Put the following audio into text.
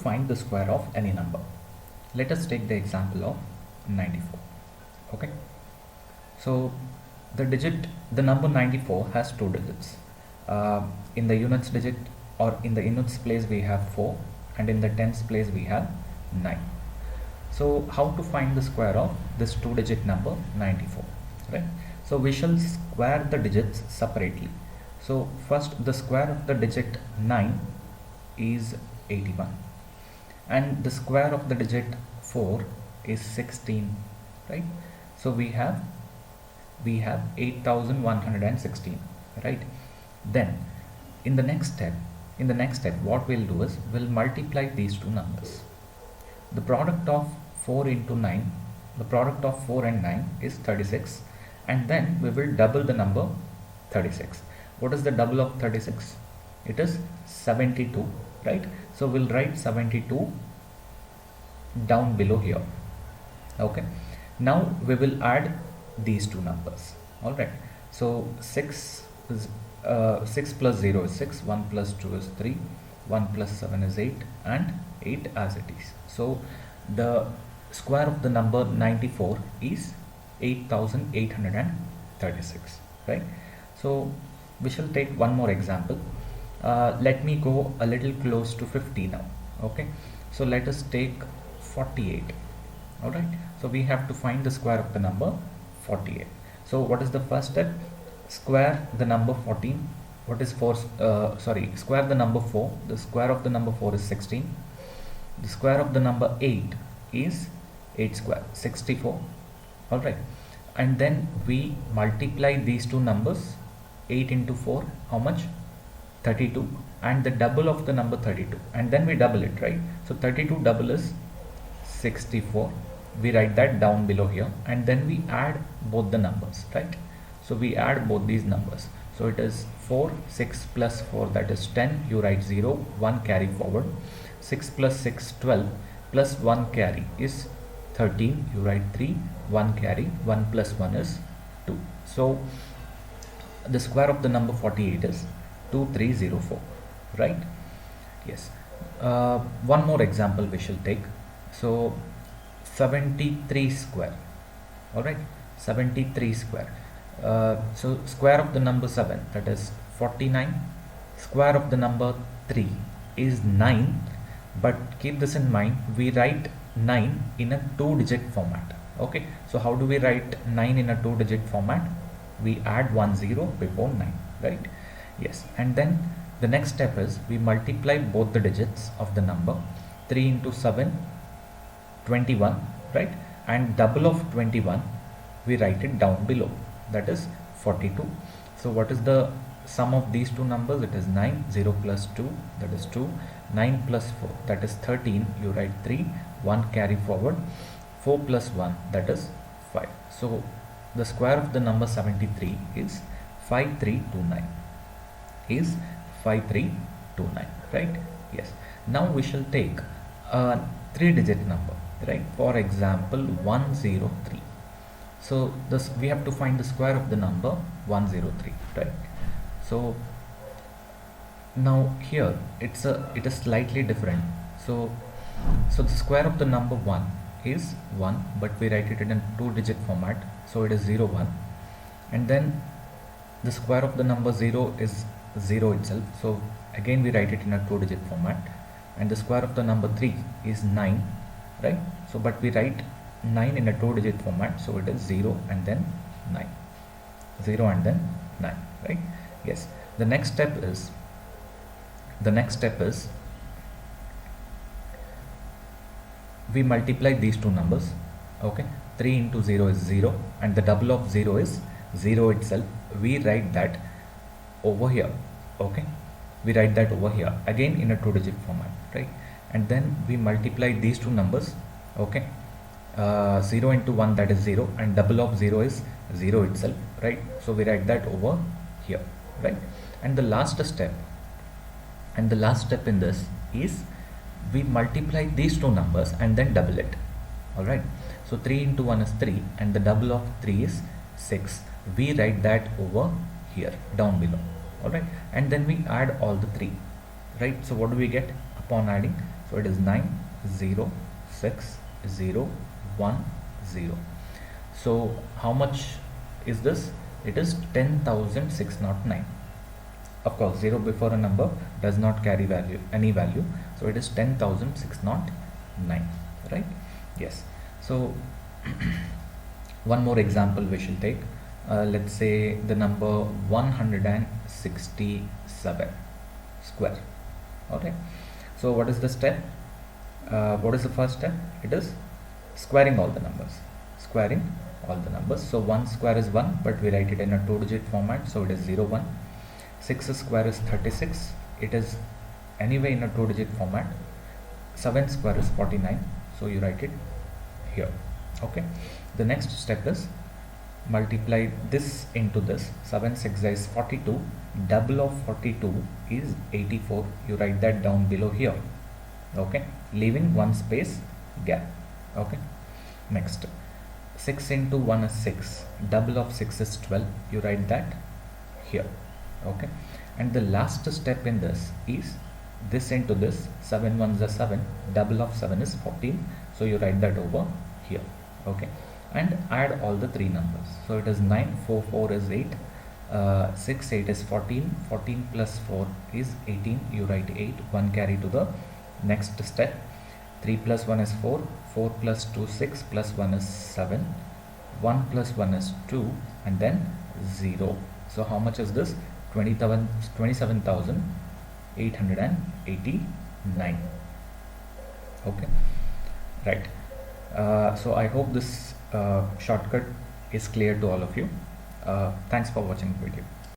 find the square of any number. Let us take the example of 94. Okay, so the number 94 has two digits. In the units digit or in the units place we have 4, and in the tens place we have 9. So how to find the square of this two digit number 94, right? So we shall square the digits separately. So first, the square of the digit 9 is 81, and the square of the digit 4 is 16, right? So we have 8116, right? Then in the next step what we'll do is we'll multiply these two numbers. The product of 4 into 9, the product of 4 and 9 is 36, and then we will double the number 36. What is the double of 36? It is 72, right? So we'll write 72 down below here. Okay, now we will add these two numbers. All right, so 6 plus 0 is 6, 1 plus 2 is 3, 1 plus 7 is 8, and 8 as it is. So the square of the number 94 is 8836, right? So we shall take one more example. Let me go a little close to 50 now. Okay, so let us take 48. All right, so we have to find the square of the number 48. So what is the first step? Square the number 14. What is 4? Square the number 4. The square of the number 4 is 16. The square of the number 8 is 8 square, 64. All right, and then we multiply these two numbers. 8 into 4, how much? 32, and the double of the number 32, and then we double it, right? So 32 double is 64. We write that down below here, and then we add both the numbers, right? So we add both these numbers. So it is 4, 6 plus 4, that is 10. You write 0, 1 carry forward. 6 plus 6, 12, plus 1 carry is 13. You write 3, 1 carry, 1 plus 1 is 2. So the square of the number 48 is 2304, right? Yes. One more example we shall take. So 73 square. All right, 73 square. So square of the number 7, that is 49. Square of the number 3 is 9, but keep this in mind, we write 9 in a 2-digit format. Okay, so how do we write 9 in a 2-digit format? We add 1 0 before 9, right? Yes, and then the next step is we multiply both the digits of the number. 3 into 7, 21, right? And double of 21, we write it down below, that is 42. So what is the sum of these two numbers? It is 9. 0 plus 2, that is 2. 9 plus 4, that is 13. You write 3, 1 carry forward. 4 plus 1, that is 5. So the square of the number 73 is 5329, is 5329, right? Yes. Now we shall take a 3-digit number, right? For example, 103. So this, we have to find the square of the number 103, right? So now here it is slightly different. So the square of the number 1 is 1, but we write it in a 2-digit format, so it is 0 1, and then the square of the number 0 is 0 itself, so again we write it in a 2-digit format, and the square of the number 3 is 9, right? So but we write 9 in a 2-digit format, so it is 0 and then 9, 0 and then 9, right? Yes. The next step is we multiply these two numbers. Okay, 3 into 0 is 0, and the double of 0 is 0 itself. We write that over here. Okay, we write that over here again in a 2-digit format, right? And then we multiply these two numbers. Okay, 0 into 1, that is 0, and double of 0 is 0 itself, right? So we write that over here, right? And the last step in this is we multiply these two numbers and then double it. All right, so 3 into 1 is 3, and the double of 3 is 6. We write that over here down below. All right, and then we add all the 3, right? So what do we get upon adding? So So it is 9061010. So how much is this? It is 10,609. Of course, 0 before a number does not carry any value. So it is 10,609, right? Yes. So one more example we shall take. Let's say the number 167 square. Okay. So what is the step? What is the first step? It is squaring all the numbers. Squaring all the numbers. So 1 square is 1, but we write it in a 2-digit format. So it is 0, 1. 6 square is 36. It is anyway in a 2-digit format. 7 square is 49. So you write it here. Okay. The next step is multiply this into this. 7 6 is 42. Double of 42 is 84. You write that down below here. Okay. Leaving one space gap. Okay. Next. 6 into 1 is 6. Double of 6 is 12. You write that here. Okay. And the last step in this is this into this. 7 1s are 7. Double of 7 is 14. So you write that over here. Okay. And add all the three numbers. So it is 9, 4 4 is 8, 6 8 is 14, 14 plus 4 is 18. You write 8, 1 carry to the next step. 3 plus 1 is 4, 4 plus 2 6 plus 1 is 7, 1 plus 1 is 2, and then 0. So how much is this? 27,889. Okay, right. So I hope this shortcut is clear to all of you. Thanks for watching the video.